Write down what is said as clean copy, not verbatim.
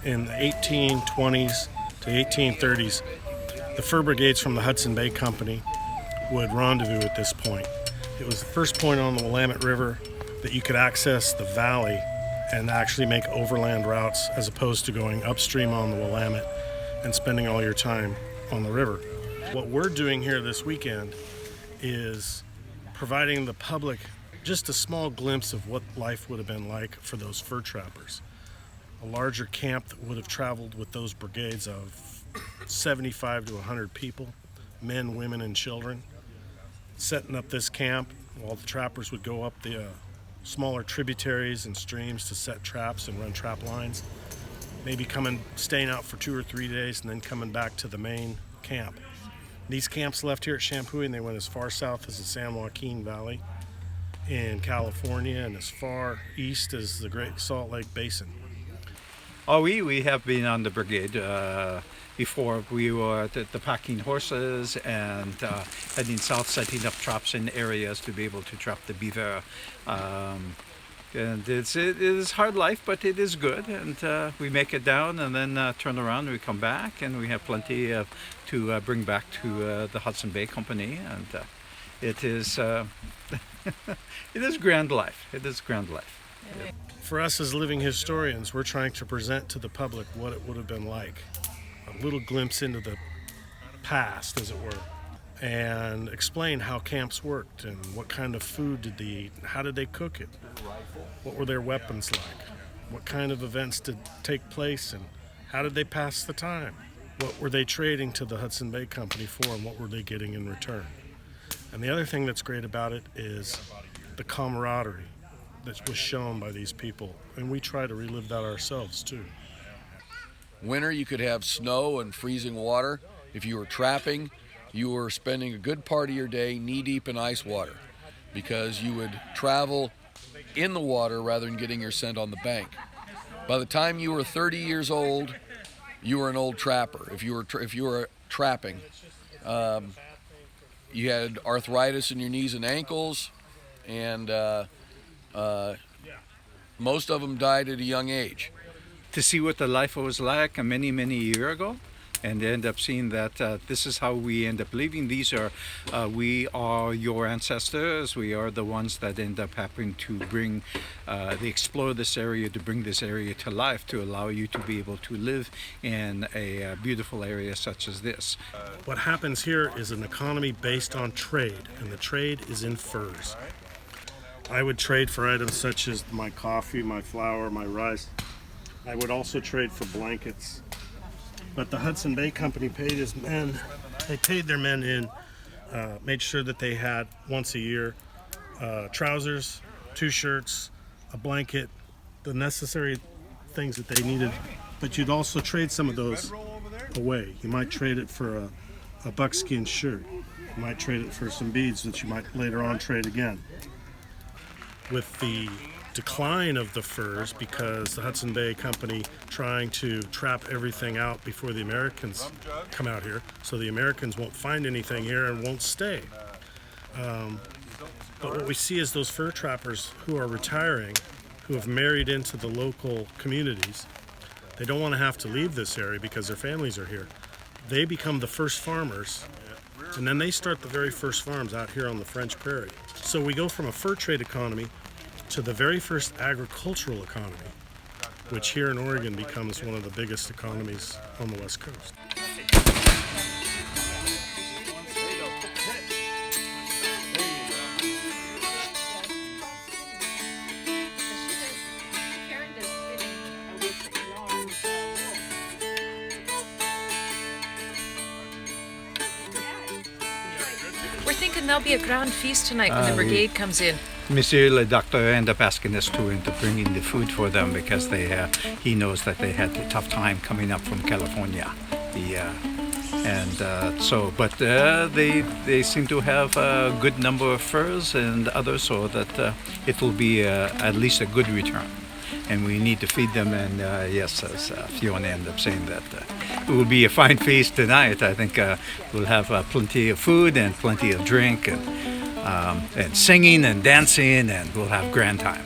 in the 1820s to 1830s, the fur brigades from the Hudson Bay Company would rendezvous at this point. It was the first point on the Willamette River that you could access the valley and actually make overland routes as opposed to going upstream on the Willamette and spending all your time on the river. What we're doing here this weekend is providing the public just a small glimpse of what life would have been like for those fur trappers. A larger camp that would have traveled with those brigades of 75 to 100 people, men, women, and children, setting up this camp while the trappers would go up the smaller tributaries and streams to set traps and run trap lines. Maybe staying out for 2 or 3 days and then coming back to the main camp. These camps left here at Champoeg and they went as far south as the San Joaquin Valley in California and as far east as the Great Salt Lake Basin. Oh, we have been on the brigade before. We were the packing horses and heading south, setting up traps in areas to be able to trap the beaver. And it is hard life, but it is good. And we make it down and then turn around and we come back and we have plenty to bring back to the Hudson Bay Company. And it is it is grand life. It is grand life. Yeah. For us as living historians, we're trying to present to the public what it would have been like. A little glimpse into the past, as it were, and explain how camps worked and what kind of food did they eat, and how did they cook it, what were their weapons like, what kind of events did take place, and how did they pass the time, what were they trading to the Hudson Bay Company for, and what were they getting in return. And the other thing that's great about it is the camaraderie that was shown by these people, and we try to relive that ourselves too. Winter, you could have snow and freezing water. If you were trapping, you were spending a good part of your day knee-deep in ice water because you would travel in the water rather than getting your scent on the bank. By the time you were 30 years old, you were an old trapper. If you were trapping, you had arthritis in your knees and ankles, and most of them died at a young age. To see what the life was like many years ago, and end up seeing that this is how we end up living. We are your ancestors. We are the ones that end up having to explore this area, to bring this area to life, to allow you to be able to live in a beautiful area such as this. What happens here is an economy based on trade, and the trade is in furs. I would trade for items such as my coffee, my flour, my rice. I would also trade for blankets. But the Hudson Bay Company paid his men. They paid their men in, made sure that they had once a year trousers, 2 shirts, a blanket, the necessary things that they needed. But you'd also trade some of those away. You might trade it for a buckskin shirt. You might trade it for some beads that you might later on trade again. With the decline of the furs, because the Hudson Bay Company trying to trap everything out before the Americans come out here, so the Americans won't find anything here and won't stay. But what we see is those fur trappers who are retiring, who have married into the local communities. They don't want to have to leave this area because their families are here. They become the first farmers, and then they start the very first farms out here on the French Prairie. So we go from a fur trade economy to the very first agricultural economy, which here in Oregon becomes one of the biggest economies on the West Coast. We're thinking there'll be a grand feast tonight when the brigade comes in. Monsieur le Docteur ended up asking us to end up bringing the food for them because he knows that they had a tough time coming up from California. They seem to have a good number of furs and others, so that it will be at least a good return. And we need to feed them, and yes, as Fiona ended up saying, that it will be a fine feast tonight. I think we'll have plenty of food and plenty of drink, and singing and dancing, and we'll have grand time.